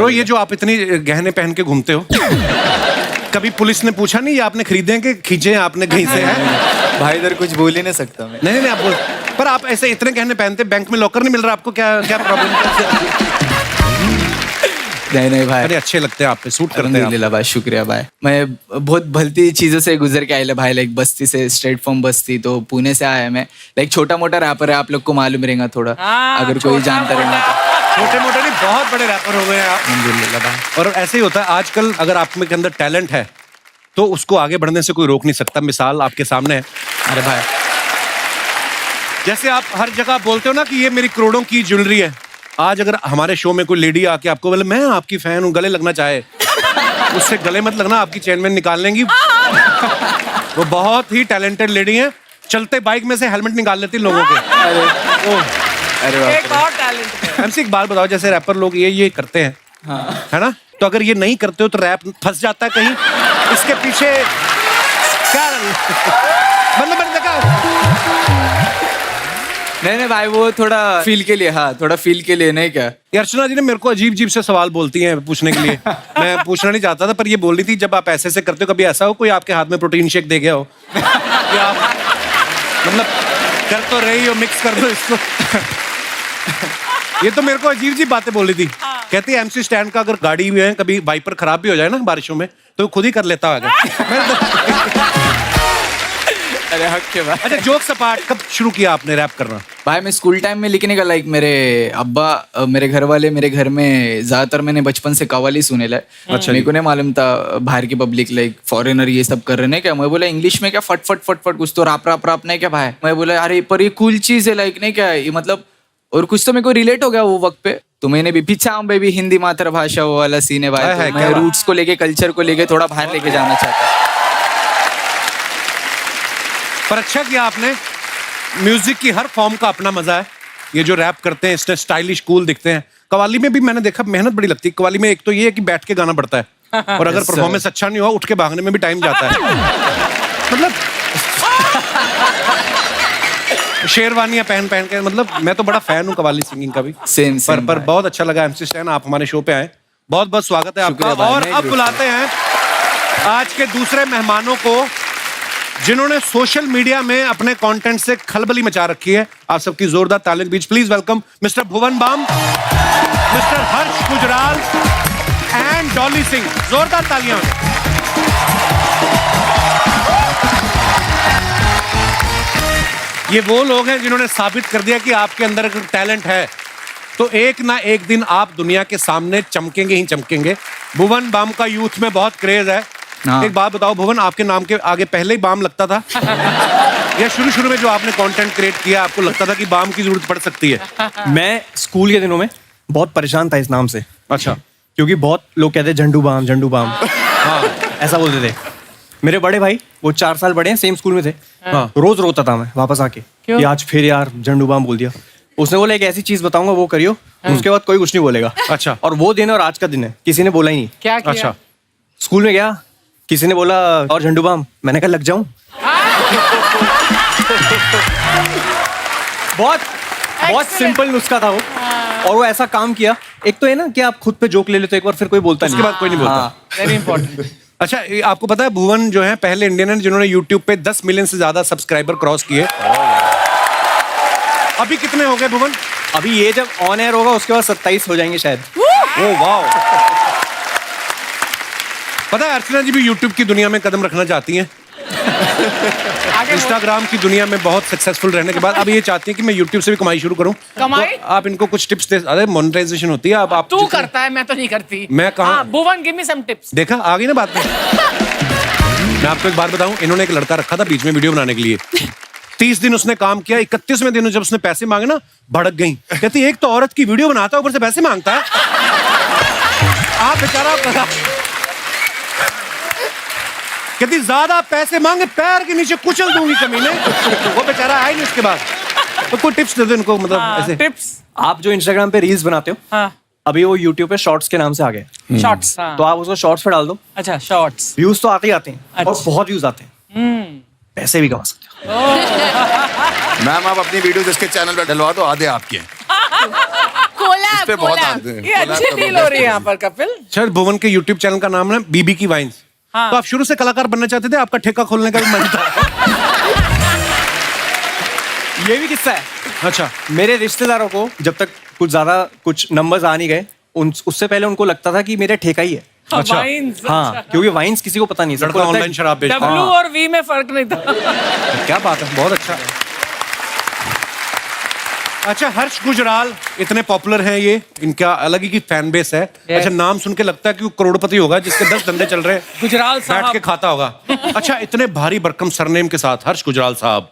तो ये जो आप इतनी गहने पहन के घूमते हो, कभी पुलिस ने पूछा नहीं ये आपने खरीदे हैं कि खींचे हैं आपने कहीं से? है भाई इधर कुछ बोल ही नहीं सकता मैं। नहीं आप बोल, पर आप ऐसे इतने गहने पहनते, बैंक में लॉकर नहीं मिल रहा आपको? क्या क्या प्रॉब्लम? नहीं भाई, अरे अच्छे लगते हैं आप पे, सूट करते हैं अल्हम्दुलिल्लाह भाई, शुक्रिया भाई। मैं बहुत भलती चीजों से गुजर के आया भाई, लाइक बस्ती से, स्ट्रेट फ्रॉम बस्ती, तो पुणे से आया मैं। लाइक छोटा मोटा रैपर है, आप लोग को मालूम रहेगा थोड़ा, अगर कोई जानता रहेगा तो। छोटे मोटे नहीं, बहुत बड़े रैपर हो गए हैं आप। अल्हम्दुलिल्लाह भाई। और ऐसे ही होता है आजकल, अगर आप में के अंदर टैलेंट है तो उसको आगे बढ़ने से कोई रोक नहीं सकता। मिसाल आपके सामने है। अरे भाई, जैसे आप हर जगह बोलते हो ना कि ये मेरी करोड़ों की ज्वेलरी है, आज अगर हमारे शो में कोई लेडी आके आपको बोले मैं आपकी फैन हूँ, गले लगना चाहे, उससे गले मत लगना, आपकी चेन में निकाल लेंगी। वो बहुत ही टैलेंटेड लेडी है, चलते बाइक में से हेलमेट निकाल लेती लोगों के। अरे एक और टैलेंट। हमसे एक बात बताओ, जैसे रैपर लोग ये करते हैं, हाँ। है ना, तो अगर ये नहीं करते हो तो रैप फंस जाता है कहीं, इसके पीछे क्या मतलब मैंने देखा। नहीं भाई, वो थोड़ा फील के लिए, हाँ थोड़ा फील के लिए, नहीं क्या? ये अर्चना जी ने मेरे को अजीब अजीब से सवाल बोलती हैं पूछने के लिए। मैं पूछना नहीं चाहता था, पर ये बोल रही थी जब आप ऐसे करते हो, कभी ऐसा हो कोई आपके हाथ में प्रोटीन शेक दे गया हो कि आप मतलब कर तो रही हो, मिक्स कर दो इसको। ये तो मेरे को अजीब अजीब बातें बोली थी। कहती है MC स्टैंड का अगर गाड़ी में है कभी वाइपर खराब भी हो जाए ना बारिशों में तो खुद ही कर लेता है। अरे हक के भाई। अच्छा, जोक सपाट कब शुरू किया आपने रैप करना? भाई मैं स्कूल टाइम में लिखने का, लाइक मेरे अब्बा, मेरे घर वाले मेरे घर में ज्यादातर मैंने बचपन से कव्वाली सुने ला। अच्छा, मेरे को नहीं मालूम था बाहर की पब्लिक, लाइक फॉरेनर ये सब कर रहे हैं क्या। मैं बोला इंग्लिश में क्या फट फट फट फट कुछ तो राप नहीं क्या भाई। मैं बोला अरे पर ये कूल चीज है, लाइक नहीं क्या ये मतलब, और कुछ तो मेरे को रिलेट हो गया वो वक्त पे। तो मैंने भी पीछा हूँ बेबी, हिंदी मातृभाषा वो वाला सीन है भाई। तो मैं रूट्स को लेके, कल्चर को लेके थोड़ा बाहर लेके जाना चाहता हूँ। पर अच्छा किया आपने, म्यूजिक की हर फॉर्म का अपना मजा है। ये जो रैप करते हैं इसमें स्टाइलिश कूल दिखते हैं। कव्वाली में भी मैंने देखा मेहनत बड़ी लगती है। कव्वाली में एक तो ये है कि बैठ के गाना पड़ता है, और अगर परफॉर्मेंस अच्छा नहीं हुआ उठ के भागने में भी टाइम जाता है। मतलब शेरवानियां पहन के, मतलब मैं तो बड़ा फैन हूँ कव्वाली सिंगिंग का भी। सेम पर बहुत अच्छा लगा MC स्टैन आप हमारे शो पे आए, बहुत बहुत स्वागत है आपका। और अब बुलाते हैं आज के दूसरे मेहमानों को जिन्होंने सोशल मीडिया में अपने कंटेंट से खलबली मचा रखी है। आप सबकी जोरदार तालियों के बीच please welcome mister Bhuvan Bam, mister Harsh Gujral and Dolly Singh. जोरदार तालियां। ये वो लोग हैं जिन्होंने साबित कर दिया कि आपके अंदर अगर टैलेंट है तो एक ना एक दिन आप दुनिया के सामने चमकेंगे ही चमकेंगे। भुवन बाम का यूथ में बहुत क्रेज है। एक बात बताओ भुवन, आपके नाम के आगे पहले ही बाम लगता था या शुरू में जो आपने कंटेंट क्रिएट किया आपको लगता था कि बाम की जरूरत पड़ सकती है? मैं स्कूल के दिनों में बहुत परेशान था इस नाम से। अच्छा। क्योंकि बहुत लोग कहते झंडू बाम। हाँ, ऐसा बोलते थे। मेरे बड़े भाई, वो 4 साल बड़े हैं, सेम स्कूल में थे। हाँ, रोज रोता था मैं वापस आके कि आज फिर यार झंडू बाम बोल दिया। उसने बोला एक ऐसी चीज बताऊंगा वो करियो, उसके बाद कोई कुछ नहीं बोलेगा। अच्छा। और वो दिन और आज का दिन है, किसी ने बोला ही नहीं। क्या किया? अच्छा। स्कूल में गया, किसी ने बोला और झंडू बाम, मैंने कहा लग जाऊं। बहुत सिंपल नुस्खा था वो, और वो ऐसा काम किया। एक तो है ना कि आप खुद पे जोक ले लेते एक बार, फिर कोई बोलता नहीं, उसके बाद कोई नहीं बोलता। Very important. अच्छा, आपको पता है भुवन जो है पहले इंडियन है जिन्होंने YouTube पे 10 मिलियन से ज्यादा सब्सक्राइबर क्रॉस किए। अभी कितने हो गए भुवन? अभी ये जब ऑन एयर होगा उसके बाद 27 हो जाएंगे शायद। Oh wow. पता है अर्चना जी भी YouTube की दुनिया में कदम रखना चाहती हैं। इंस्टाग्राम की दुनिया में बहुत सक्सेसफुल रहने के बाद अब ये चाहती हैं कि मैं YouTube से भी कमाई शुरू करूं। कमाई? तो आप इनको कुछ टिप्स दे। अरे मोनेटाइजेशन होती है। अब आप तू करता है, मैं तो नहीं करती। मैं कहाँ? भुवन गिव मी सम टिप्स। देखा आ गई ना बात में। मैं आपको एक बात बताऊं, इन्होंने एक लड़का रखा था बीच में वीडियो बनाने के लिए। 30 दिन उसने काम किया, 31वें दिन जब उसने पैसे मांगे ना भड़क गई। कहती एक तो औरत की वीडियो बनाता है ऊपर से पैसे मांगता है। आप बेचारा कहती ज्यादा पैसे मांगे पैर के नीचे कुचल दूंगी कमीने। वो बेचारा आया नहीं उसके बाद। तो कोई टिप्स दे दो इनको, मतलब ऐसे टिप्स। आप जो इंस्टाग्राम पे रील्स बनाते हो, हाँ। अभी वो यूट्यूब पे शॉर्ट्स के नाम से आ गए। शॉर्ट्स। तो आप उसको शॉर्ट्स पे डाल दो। अच्छा, शॉर्ट्स। व्यूज तो आते ही आते हैं, और अच्छा। बहुत व्यूज आते हैं, पैसे भी कमा सकते हो। मैम आप अपनी वीडियो जिसके चैनल पर डलवा दो, आधे आपके हैं। कोलैब पे बहुत कोलैब आते हैं। ये अच्छी डील हो रही है यहाँ पर कपिल। शायद भुवन के यूट्यूब चैनल का नाम है बीबी की वाइन्स। हाँ। तो आप शुरू से कलाकार बनना चाहते थे, आपका ठेका खोलने का भी मन था? ये भी किस्सा है। अच्छा। मेरे रिश्तेदारों को जब तक कुछ नंबर्स आ नहीं गए, उससे पहले उनको लगता था कि मेरा ठेका ही है। अच्छा। वाइन्स, हाँ, क्योंकि वाइन्स किसी को पता नहीं। सबको लड़का लगता है- ऑनलाइन शराब बेचता W है। और V में फर्क नहीं था। क्या बात है, बहुत अच्छा। अच्छा, हर्ष गुजराल इतने पॉपुलर हैं, ये इनका अलग ही की फैन बेस है। अच्छा, नाम सुन के लगता है कि वो करोड़पति होगा जिसके 10 धंधे चल रहे हैं, गुजराल बैठ साहब के खाता होगा। अच्छा, इतने भारी भरकम सरनेम के साथ हर्ष गुजराल साहब,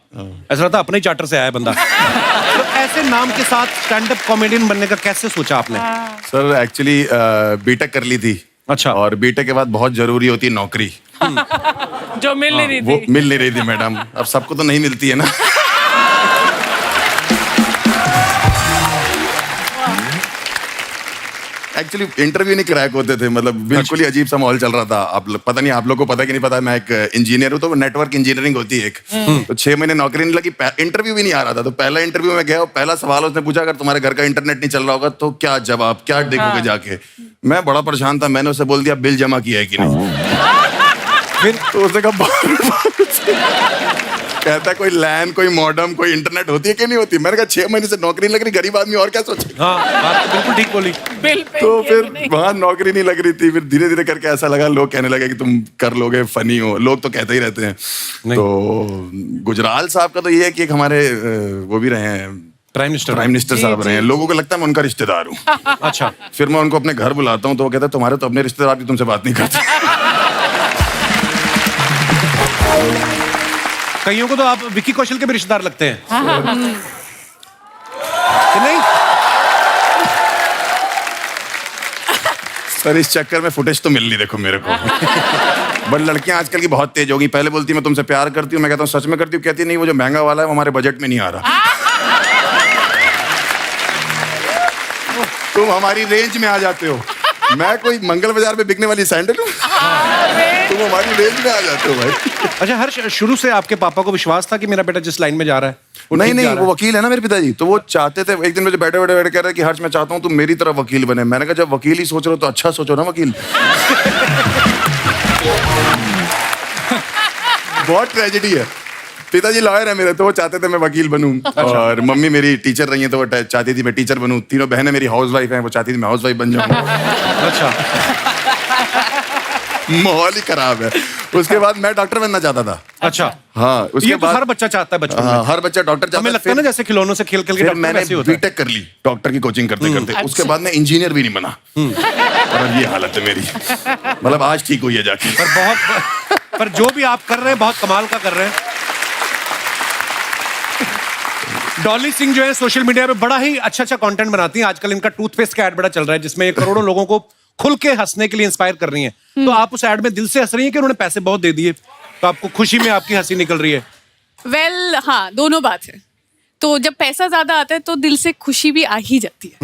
ऐसा लगता है अपने ही चार्टर से आया बंदा। तो ऐसे नाम के साथ स्टैंड अप कॉमेडियन बनने का कैसे सोचा आपने? सर एक्चुअली बीटेक कर ली थी। अच्छा। और बीटेक के बाद बहुत जरूरी होती है नौकरी। जो मिल नहीं रही वो थी। मिल नहीं रही थी मैडम, अब सबको तो नहीं मिलती है ना। एक्चुअली इंटरव्यू नहीं क्रैक होते थे, मतलब बिल्कुल ही अजीब सा माहौल चल रहा था। पता नहीं आप लोगों को पता कि नहीं पता, मैं एक इंजीनियर हूँ, तो नेटवर्क इंजीनियरिंग होती है एक। तो 6 महीने नौकरी नहीं लगी, इंटरव्यू भी नहीं आ रहा था। तो पहला इंटरव्यू में गया, पहला सवाल उसने पूछा, अगर तुम्हारे घर का इंटरनेट नहीं चल रहा होगा तो क्या जवाब, क्या देखोगे जाके? मैं बड़ा परेशान था, मैंने उसे बोल दिया बिल जमा किया है कि नहीं। फिर तो उसने कहा कहता कोई लैन, कोई मॉडम, कोई इंटरनेट होती है कि नहीं होती? मैंने कहा 6 महीने से नौकरी नहीं लग रही, गरीब आदमी और क्या सोचे। हाँ, बात तो बिल्कुल ठीक बोली। बिल पे तो किए कि फिर नहीं? वहां नौकरी नहीं लग रही थी। फिर धीरे धीरे करके ऐसा लगा, लोग कहने लगे कि तुम कर लोगे, फनी हो, लोग तो कहते ही रहते हैं। तो गुजराल साहब का तो ये है कि एक हमारे वो भी रहे हैं, प्राइम मिनिस्टर साहब रहे हैं। लोगों को लगता है मैं उनका रिश्तेदार हूँ। अच्छा। फिर मैं उनको अपने घर बुलाता हूँ तो वो कहते हैं तुम्हारे तो अपने रिश्तेदार भी तुमसे बात नहीं करते। कईयों को तो आप विक्की कौशल के भी रिश्तेदार लगते हैं कि नहीं? सर इस चक्कर में फुटेज तो मिल नहीं, देखो मेरे को। बट लड़कियां आजकल की बहुत तेज हो गई। पहले बोलती मैं तुमसे प्यार करती हूँ, मैं कहता हूँ सच में करती हूँ, कहती नहीं वो जो महंगा वाला है वो हमारे बजट में नहीं आ रहा। तुम हमारी रेंज में आ जाते हो। मैं कोई मंगल बाजार में बिकने वाली सैंडल हूँ, तुम हमारी रेंज में आ जाते हो भाई। अच्छा हर्ष, शुरू से आपके पापा को विश्वास था कि मेरा बेटा जिस लाइन में जा रहा है वो नहीं ठीक नहीं जा रहा वो है? वकील है ना मेरे पिताजी, तो वो चाहते थे। एक दिन मुझे बैठे बैठे कह रहे कि हर्ष मैं चाहता हूँ तुम मेरी तरफ वकील बने। मैंने कहा जब वकील ही सोच रहे हो तो अच्छा सोचो ना वकील। बहुत ट्रेजेडी है। पिताजी लॉयर है मेरे, तो वो चाहते थे मैं वकील बनूं। और मम्मी मेरी टीचर रही है, तो वो चाहती थी मैं टीचर बनूं। तीनों बहनें मेरी हाउस वाइफ हैं, वो चाहती थी मैं हाउस वाइफ बन जाऊं। अच्छा। माहौल ही खराब है। उसके बाद मैं डॉक्टर बनना चाहता था। अच्छा। हाँ ये उसके तो बाद हर बच्चा चाहता है बचपन में। हाँ, हर बच्चा डॉक्टर चाहता हमें है। लगता है ना जैसे खिलौनों से खेल खेल के फिर डॉक्टर मैंने वैसे ही होता है। बीटेक कर ली डॉक्टर की कोचिंग करते करते। उसके बाद मैं इंजीनियर भी नहीं बना। और अब ये हालत है मेरी। मतलब आज ठीक हुई है जाके। पर जो भी आप कर रहे हैं बहुत कमाल का कर रहे हैं। डॉली सिंह जो है सोशल मीडिया पे बड़ा ही अच्छा कंटेंट बनाती हैं। आजकल इनका टूथपेस्ट का ऐड बड़ा चल रहा है जिसमें ये करोड़ों लोगों को खुल के हंसने के लिए इंस्पायर कर रही हैं। तो आप उस ऐड में दिल से हंस रही हैं कि उन्होंने पैसे बहुत दे दिए तो आपको खुशी में आपकी हंसी निकल रही है? वेल हाँ, दोनों बात है। तो जब पैसा ज्यादा आता है तो दिल से खुशी भी आ ही जाती है।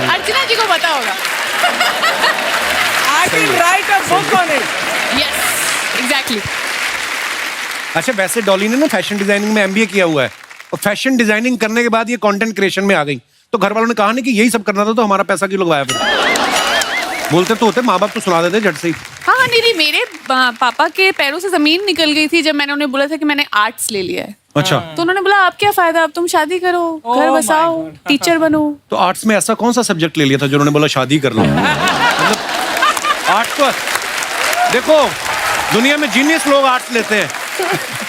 अर्चना जी को पता होगा। I can write a book on it. Yes exactly. अच्छा, वैसे डॉली ने ना फैशन डिजाइनिंग में एमबीए किया हुआ है और फैशन डिजाइनिंग करने के बाद ये कंटेंट क्रिएशन में आ गई। तो घर वालों ने कहा नहीं कि यही सब करना था तो हमारा पैसा क्यों लगवाया? फिर बोलते तो होते, माँ बाप तो सुना देते झट से ही। हाँ हाँ, नहीं मेरे पापा के पैरों से जमीन निकल गई थी जब मैंने उन्हें बोला था कि मैंने आर्ट्स ले लिया है। अच्छा। तो उन्होंने बोला अब क्या फायदा, अब तुम शादी करो, घर my बसाओ, God. टीचर बनो। तो आर्ट्स में ऐसा कौन सा सब्जेक्ट ले लिया था जो उन्होंने बोला शादी कर लो? मतलब आर्ट्स तो देखो दुनिया में जीनियस लोग आर्ट्स लेते हैं।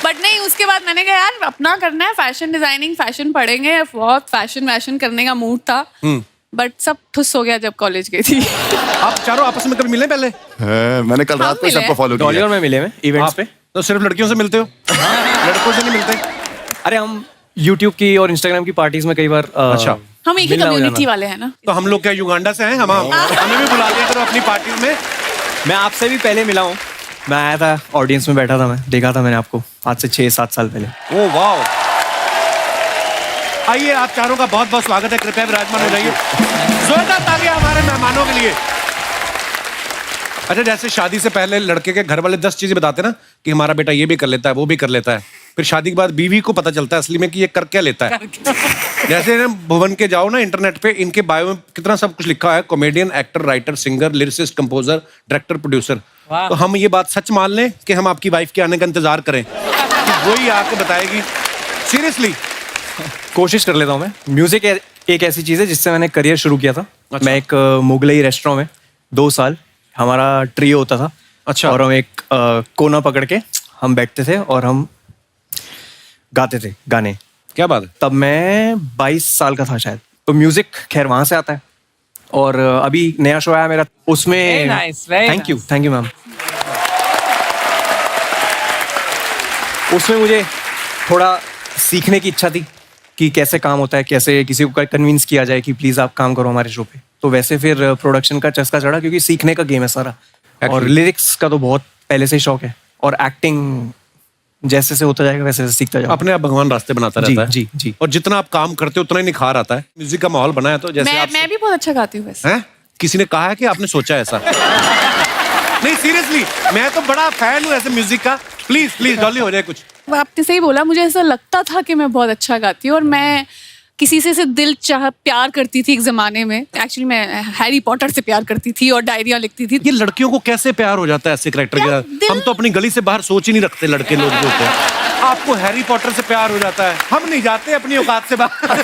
बट नहीं, उसके बाद मैंने कहा यार अपना करना है, फैशन डिजाइनिंग, फैशन पढ़ेंगे। बहुत फैशन करने का मूड था, बट सब ठुस हो गया जब कॉलेज गई थी। आप चारों आपस में कभी मिले पहले? मैंने कल रात को मिले। सबको फॉलो डॉली किया। और मैं मिले में इवेंट्स पे। तो सिर्फ लड़कियों से मिलते हो? लड़कों से नहीं मिलते? अरे हम यूट्यूब की और इंस्टाग्राम की पार्टीज में कई बार अच्छा। हम एक ही मिलना हो कम्युनिटी जाना। वाले हैं ना। तो हम लोग क्या युगांडा से हैं? हमें भी बुला लिया करो अपनी पार्टी में। मैं आपसे भी पहले मिला हूँ। मैं आया था, ऑडियंस में बैठा था, मैं देखा था मैंने आपको आज से 6-7 साल पहले। Oh wow. आइए आप चारों का बहुत बहुत स्वागत है, कृपया विराजमान हो जाइए। जोरदार तालियां हमारे मेहमानों के लिए। अच्छा, जैसे शादी से पहले लड़के के घर वाले 10 चीजें बताते ना कि हमारा बेटा ये भी कर लेता है, वो भी कर लेता है, फिर शादी के बाद बीवी को पता चलता है असली में कि ये कर क्या लेता है। जैसे ना भुवन के जाओ ना इंटरनेट पे, इनके बायो में कितना सब कुछ लिखा है, comedian, actor, writer, singer, lyricist, composer, director, producer. तो हम ये बात सच मान लें कि हम आपकी वाइफ के आने का इंतजार करें कि वही आके बताएगी? सीरियसली कोशिश कर लेता हूँ मैं। म्यूजिक एक ऐसी चीज़ है जिससे मैंने करियर शुरू किया था। अच्छा। मैं एक मुगलई रेस्टोरेंट में 2 साल हमारा ट्रियो होता था। अच्छा। और हम एक कोना पकड़ के हम बैठते थे और हम गाते थे गाने। क्या बात है। तब मैं 22 साल का था शायद। तो म्यूजिक खैर वहां से आता है। और अभी नया शो आया मेरा, उसमें Very nice, very thank you ma'am. उसमें मुझे थोड़ा सीखने की इच्छा थी कि कैसे काम होता है, कैसे किसी को कन्विंस किया जाए कि प्लीज आप काम करो हमारे शो पे। तो वैसे फिर प्रोडक्शन का चस्का चढ़ा, क्योंकि सीखने का गेम है सारा। और लिरिक्स का तो बहुत पहले से ही शौक है, और एक्टिंग जैसे से होता जाएगा वैसे वैसे सीखता जाओ। अपने आप भगवान रास्ते बनाता रहता है। जी जी। और जितना आप काम करते हो उतना ही निखार आता है। म्यूजिक का माहौल बना है तो जैसे आप मैं भी बहुत अच्छा गाती हूँ वैसे। हैं? किसी ने कहा है कि आपने सोचा ऐसा? नहीं सीरियसली, मैं तो बड़ा फैन हूँ ऐसे म्यूजिक का। प्लीज प्लीज डॉली हो जाए कुछ। आपने सही बोला, मुझे ऐसा लगता था कि मैं बहुत अच्छा गाती हूँ, और मैं किसी से दिल चाह प्यार करती थी एक जमाने में। एक्चुअली मैं हैरी पॉटर से प्यार करती थी और डायरियां लिखती थी। ये लड़कियों को कैसे प्यार हो जाता है ऐसे करेक्टर के साथ? दिल- हम तो अपनी गली से बाहर सोच ही नहीं रखते लड़के लोग जो होते हैं। आपको हैरी पॉटर से प्यार हो जाता है, हम नहीं जाते अपनी औकात से बाहर।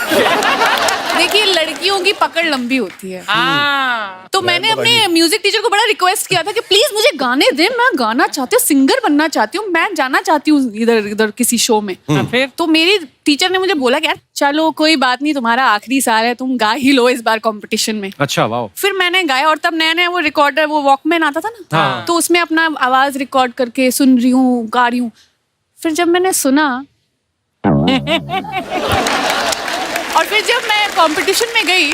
देखिए, लड़कियों की पकड़ लंबी होती है। हाँ तो मैंने अपने म्यूजिक टीचर को बड़ा रिक्वेस्ट किया था कि प्लीज मुझे गाने दे, मैं गाना चाहती हूँ, सिंगर बनना चाहती हूँ, मैं जाना चाहती हूँ इधर इधर किसी शो में। फिर तो मेरी टीचर ने मुझे बोला कि यार चलो कोई बात नहीं, तुम्हारा आखिरी साल है, तुम गा ही लो इस बार कंपटीशन में। अच्छा वाह। फिर मैंने गाया, और तब नया नया वो रिकॉर्डर, वो वॉकमैन आता था ना, हाँ। तो उसमें अपना आवाज रिकॉर्ड करके सुन रही हूँ, गा रही हूँ। फिर जब मैंने सुना और फिर जब मैं कंपटीशन में गई,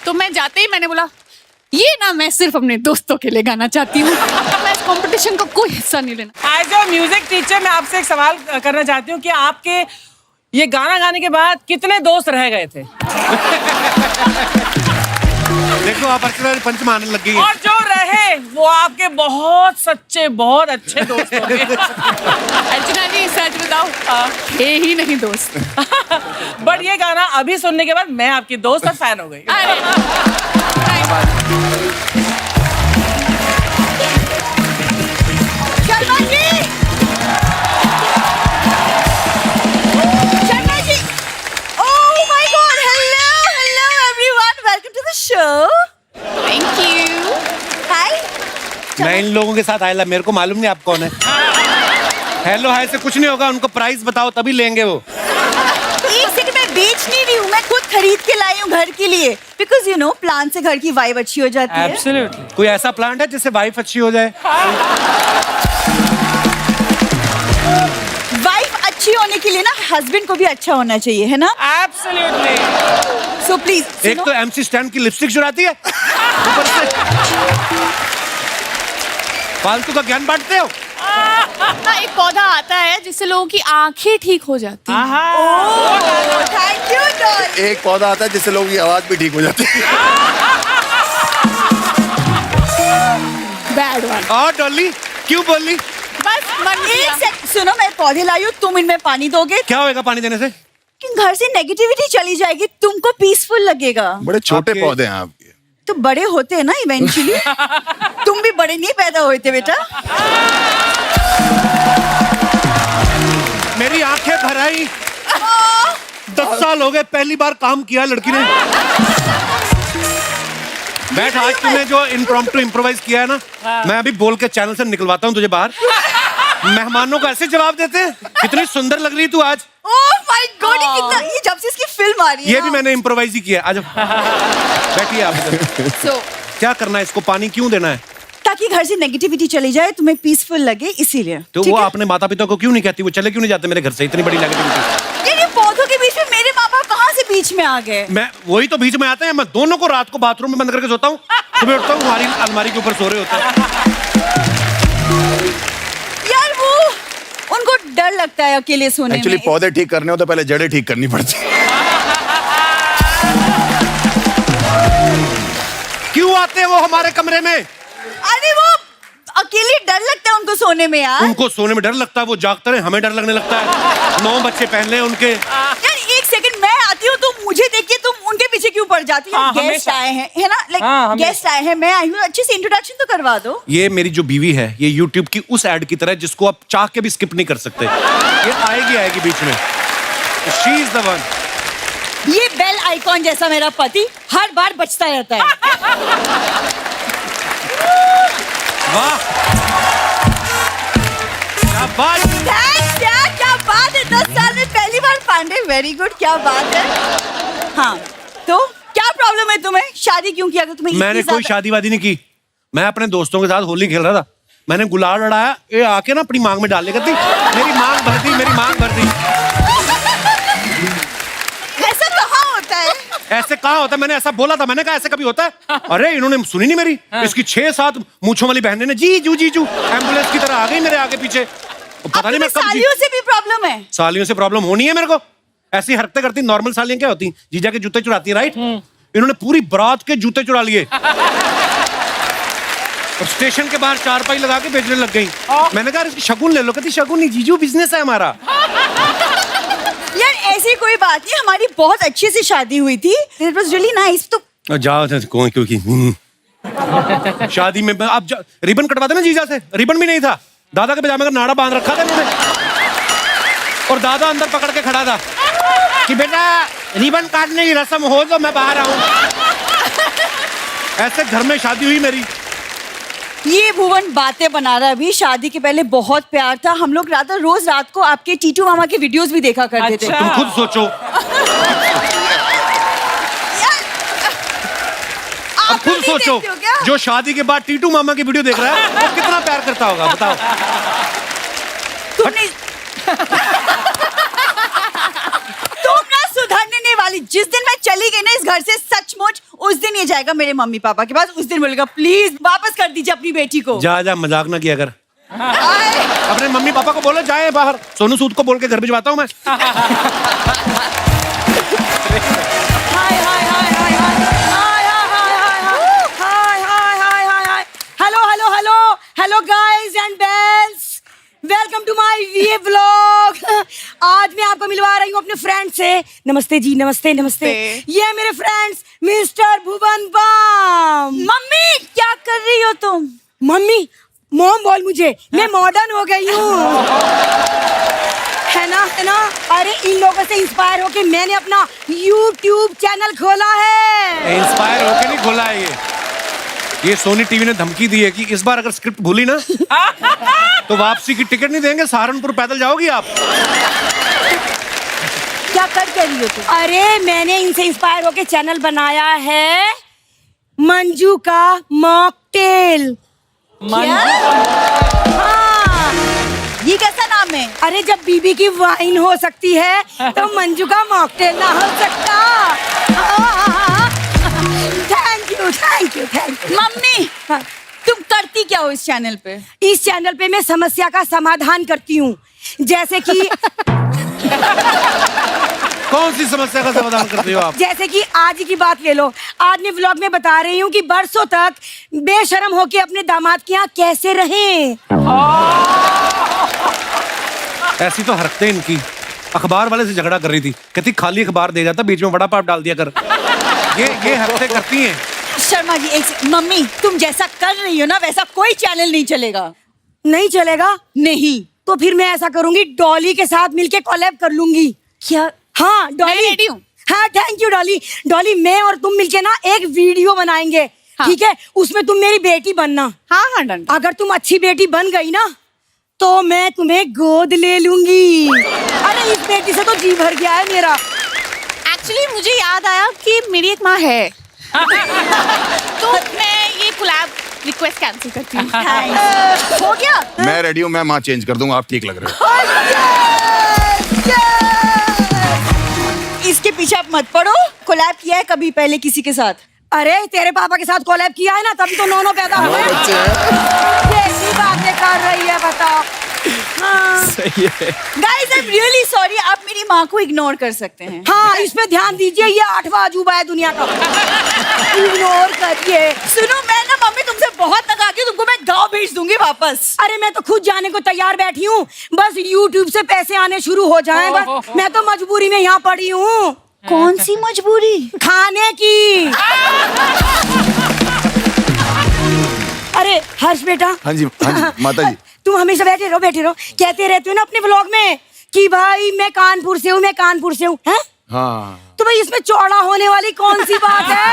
तो मैं जाते ही मैंने बोला ये ना मैं सिर्फ अपने दोस्तों के लिए गाना चाहती हूँ, मैं इस कंपटीशन का कोई हिस्सा नहीं लेना। एज अ म्यूजिक टीचर मैं आपसे एक सवाल करना चाहती हूँ कि आपके ये गाना गाने के बाद कितने दोस्त रह गए थे? देखो आप अर्चना पंच मारने लग गई हैं। और जो रहे वो आपके बहुत सच्चे, बहुत अच्छे दोस्त होंगे। अर्चना जी सच बताओ, थे ही नहीं दोस्त। बट ये गाना अभी सुनने के बाद मैं आपकी दोस्त और फैन हो गई। अरे Sharma ji, Sharma ji, Oh my God! Hello everyone. Welcome to the show. Thank you. Hi. मैं इन लोगों के साथ आया, मेरे को मालूम नहीं आप कौन है। हेलो हाय से कुछ नहीं होगा, उनको प्राइस बताओ तभी लेंगे वो। एक सेकंड, मैं बेच नहीं रही हूँ, मैं खुद खरीद के लाई हूँ घर के लिए। Because you know, प्लांट से घर की वाइब अच्छी हो जाती है। एब्सोल्युटली। कोई ऐसा प्लांट है जिससे वाइफ अच्छी हो जाए? वाइफ अच्छी होने के लिए ना हस्बैंड को भी अच्छा होना चाहिए, है ना? एब्सोल्युटली। So please. एक तो MC स्टैन की लिपस्टिक चुराती है, ऊपर से फालतू का ज्ञान बांटते हो। ना एक पौधा आता है जिससे लोगों की आंखें ठीक हो जाती हैं। Oh, thank you, doll. एक पौधा आता है जिससे लोगों की आवाज भी ठीक हो जाती है। Bad one. और डॉली क्यों बोली? बस मन एक सेकंड सुनो, मैं पौधे लाई हूँ, तुम इनमें पानी दोगे? क्या होएगा पानी देने से? कि घर से नेगेटिविटी चली जाएगी, तुमको पीसफुल लगेगा। बड़े छोटे आपके- पौधे हैं आपके। तो बड़े होते हैं ना इवेंचुअली। तुम भी बड़े नहीं पैदा हुए थे बेटा। मेरी आंखें भर आई। 10 साल हो गए, पहली बार काम किया लड़की ने। बैठ, आज तूने जो इम्प्रॉम्प्टू इम्प्रोवाइज किया है ना, मैं अभी बोल के चैनल से निकलवाता हूँ तुझे बाहर। मेहमानों को ऐसे जवाब देते हैं। कितनी सुंदर लग रही तू आज। ओह माय गॉड, ये जब से इसकी फिल्म आ रही है ये ना। भी मैंने इम्प्रोवाइज ही किया। आज बैठिए आप इधर। सो क्या करना है इसको? पानी क्यों देना है? ताकि घर से नेगेटिविटी चली जाए, तुम्हें पीसफुल लगे, इसीलिए। तो ठीक वो है? अपने माता पिता को क्यों नहीं कहती? वो चले क्यों नहीं जाते मेरे घर से? इतनी बड़ी नेगेटिविटी। यार ये पौधों के बीच में मेरे माँ बाप कहाँ से बीच में आ गए? मैं वही तो बीच में आते हैं। मैं दोनों को रात को बाथरूम में बंद करके सोता हूँ, सुबह उठता हूँ हमारी अलमारी के ऊपर सो रहे होते हैं। यार वो उनको डर लगता है अकेले सोने एक्चुअली में। पौधे ठीक करने हो तो पहले जड़ें ठीक करनी पड़ती है। क्यों आते हैं वो हमारे कमरे में? अरे वो अकेले डर लगता है उनको सोने में यार। उनको सोने में डर लगता है, वो जागते रहे हमें डर लगने लगता है। 9 बच्चे पहन ले उनके। यार एक सेकंड, मैं आती हूँ तुम मुझे देख के तुम उनके पीछे क्यों पड़ जाती हो? हाँ, गेस्ट हमेशा। आए हैं, है ना, लाइक गेस्ट आए हैं, मैं आई हूँ, अच्छे से इंट्रोडक्शन तो करवा दो। ये मेरी जो बीवी है, ये YouTube की उस एड की तरह जिसको आप चाह के भी स्किप नहीं कर सकते। ये आएगी बीच में। She is the one. ये बेल आइकॉन जैसा मेरा पति हर बार बचता रहता है। वाह क्या बात। Thanks यार, क्या बात है, 10 साल में पहली बार पांडे, वेरी गुड, क्या बात है। हाँ तो क्या प्रॉब्लम है तुम्हें? शादी क्यों किया? तुम्हें मैंने कोई शादी वादी नहीं की। मैं अपने दोस्तों के साथ होली खेल रहा था, मैंने गुलाल उड़ाया, ये आके ना अपनी मांग में डाल लेकर मेरी मांग भर दी, मेरी मांग भर दी। ऐसा कहाँ होता है? ऐसे कहाँ होता है? मैंने ऐसा बोला था, मैंने कहा ऐसे कभी होता है? अरे इन्होंने सुनी नहीं मेरी। इसकी 6-7 मूंछों वाली बहनें ने जीजू एम्बुलेंस की तरह आ गई मेरे आगे पीछे। पता नहीं मैं कब सालियों से भी प्रॉब्लम है? सालियों से प्रॉब्लम होनी है मेरे को। ऐसी हरकतें करती नॉर्मल सालियां क्या होती? जीजा के जूते चुराती है, राइट? इन्होंने पूरी बारात के जूते चुरा लिए और स्टेशन के बाहर चारपाई लगा के बेचने लग गई। मैंने कहा इसकी शगुन ले लो। कहती शगुन नहीं जीजू, बिजनेस है हमारा। यार ऐसी कोई बात नहीं, हमारी बहुत अच्छे से शादी हुई थी। It was really nice। तो जाओ कौन क्योंकि शादी में आप रिबन कटवा देना जीजा से। रिबन भी नहीं था, दादा के पजामे का नाड़ा बांध रखा था इन्होंने और दादा अंदर पकड़ के खड़ा था कि बेटा रिबन काटने की रस्म हो तो मैं बाहर आऊं। ऐसे घर में शादी हुई मेरी। ये भुवन बातें बना रहा है। अभी शादी के पहले बहुत प्यार था, हम लोग रोज रात को आपके टीटू मामा के वीडियोस भी देखा करते थे। तुम खुद सोचो, अब खुद सोचो, जो शादी के बाद टीटू मामा की वीडियो देख रहा है वो कितना प्यार करता होगा, बताओ। तुमने तुम ना सुधरने नहीं वाली। जिस दिन मैं चली गई ना इस घर से, सचमुच उस दिन ये जाएगा मेरे मम्मी पापा के पास, उस दिन बोलेगा प्लीज वापस कर दीजिए अपनी बेटी को। जा मजाक ना किया कर। अपने मम्मी पापा को बोलो जाए बाहर। सोनू सूद को बोल के घर भिजवाता हूँ मैं। Hi hi hi hi hi hello hello hello hello guys and belles, welcome to my VA vlog. आज मैं आपको मिलवा रही हूँ अपने फ्रेंड से। नमस्ते जी, नमस्ते नमस्ते। ये मेरे friends mister Bhuvan balm. Mummy क्या कर रही हो तुम? मम्मी मॉम बोल मुझे, मैं मॉडर्न हो गई हूँ। है ना? अरे इन लोगों से इंस्पायर होके मैंने अपना YouTube चैनल खोला है। इंस्पायर होके नहीं खोला है ये सोनी टीवी ने धमकी दी है कि इस बार अगर स्क्रिप्ट भूली ना तो वापसी की टिकट नहीं देंगे, सहारनपुर पैदल जाओगी आप। क्या कर रही हो तुम? अरे मैंने इनसे इंस्पायर होके चैनल बनाया है मंजू का मॉकटेल। हाँ, ये कैसा नाम है? अरे जब बीबी की वाइन हो सकती है तो मंजू का मॉकटेल ना हो सकता। Thank you. मम्मी तुम करती क्या हो इस चैनल पे? इस चैनल पे मैं समस्या का समाधान करती हूँ, जैसे कि कौन सी समस्या का समाधान करते हो आप? जैसे कि आज ही की बात ले लो। आज मैं व्लॉग में बता रही हूँ कि बरसों तक बेशर्म होके अपने दामाद के यहाँ कैसे रहें। ऐसी तो हरकतें इनकी। अखबार वाले से झगड़ा कर रही थी, कहती खाली अखबार दे जाता, बीच में बड़ा पाप डाल दिया कर। ये हरकतें करती हैं। शर्मा जी मम्मी तुम जैसा कर रही हो ना वैसा कोई चैनल नहीं चलेगा। नहीं चलेगा? नहीं तो फिर मैं ऐसा करूंगी, डॉली के साथ मिलके कोलैब कर लूंगी। क्या? हाँ डॉली रेडी हूँ। हाँ थैंक यू डॉली। डॉली मैं और तुम मिलके ना एक वीडियो बनाएंगे। हाँ। ठीक है, उसमें तुम मेरी बेटी बनना। हाँ डन। अगर तुम अच्छी बेटी बन गई ना तो मैं तुम्हें गोद ले लूंगी। अरे इस बेटी से तो जी भर गया है मेरा। एक्चुअली मुझे याद आया कि मेरी एक माँ है तो मैं ये कोलैब रिक्वेस्ट कैंसिल करती हूँ। हो गया? मैं रेडी हूँ, मैं माँ चेंज कर दूंगा, आप ठीक लग रहे हो। इसके पीछे आप मत पड़ो। कोलैब किया है कभी पहले किसी के साथ? अरे तेरे पापा के साथ कोलैब किया है ना, तभी तो नौ पैदा हुए। कैसी बातें कर रही है बताओ। सही है। Guys I am really sorry, आप मेरी माँ को इग्नोर कर सकते हैं। हाँ इस पे ध्यान दीजिए, ये 8वां अजूबा है दुनिया का। इग्नोर करिए। सुनो मैं ना मम्मी तुमसे बहुत तंग आ गई, तुमको मैं गाँव भेज दूंगी वापस? अरे मैं तो खुद जाने को तैयार बैठी हूँ, बस YouTube से पैसे आने शुरू हो जाएं बस। मैं तो मजबूरी में यहाँ पड़ी हूँ। कौन सी मजबूरी? खाने की। अरे हर्ष बेटा। हाँ जी माता जी। तुम हमेशा बैठे रहो कहते रहते हो ना अपने व्लॉग में कि भाई मैं कानपुर से हूँ, मैं कानपुर से हूँ, हैं? हाँ तो भाई इसमें चौड़ा होने वाली कौन सी बात है?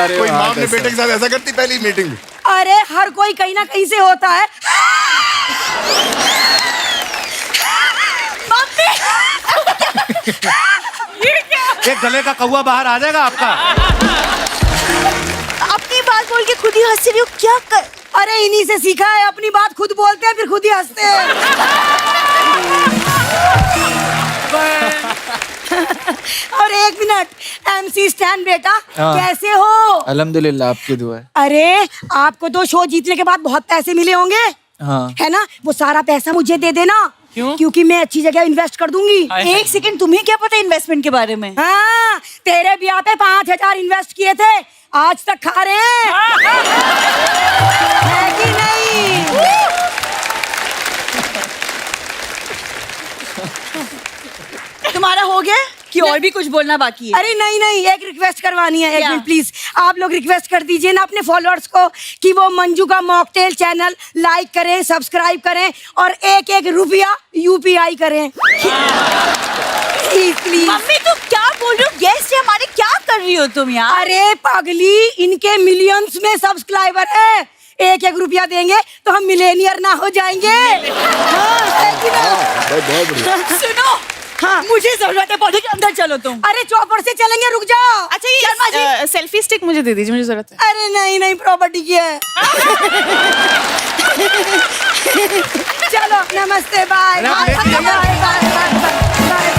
कोई माँ अपने बेटे के साथ ऐसा करती पहली मीटिंग में? अरे हर कोई कहीं ना कहीं से होता है। ये गले का कौवा बाहर आ जाएगा आपका। अपनी बात बोल के खुद ही हंस रही हो, क्या कर? अरे इन्हीं से सीखा है, अपनी बात खुद बोलते हैं फिर खुद ही हंसते हैं। और एक मिनट, MC स्टैन बेटा कैसे हो? अल्हम्दुलिल्लाह, आपकी दुआ है। अरे आपको तो शो जीतने के बाद बहुत पैसे मिले होंगे, हाँ। है ना? वो सारा पैसा मुझे दे देना। क्यों? क्योंकि मैं अच्छी जगह इन्वेस्ट कर दूंगी। एक सेकंड, तुम्हें क्या पता इन्वेस्टमेंट के बारे में? हाँ, तेरे ब्याह पे 5,000 इन्वेस्ट किए थे, आज तक खा रहे हैं। है कि नहीं? तुम्हारा हो गया कि और भी कुछ बोलना बाकी है? अरे नहीं, एक रिक्वेस्ट करवानी है। एक क्या? मिनट प्लीज, आप लोग रिक्वेस्ट कर दीजिए ना अपने फॉलोअर्स को कि वो मंजू का मॉकटेल चैनल लाइक करें, सब्सक्राइब करें और एक रुपया UPI करें। प्लीज। मम्मी तुम क्या बोल रही हो? गेस्ट है हमारे, क्या कर रही हो तुम यार? अरे पगली, इनके मिलियंस में सब्सक्राइबर है, एक रुपया देंगे तो हम मिलेनियर ना हो जाएंगे। हाँ, है कि ना? सुनो, हाँ, मुझे जरूरत है पौधे के अंदर, चलो तुम। अरे चौपर से चलेंगे, रुक जाओ। अच्छा ये सेल्फी स्टिक मुझे दे दीजिए, मुझे जरूरत है। अरे नहीं, प्रॉपर्टी की है। चलो नमस्ते, बाय अरे आप लेके जाइए। बाय।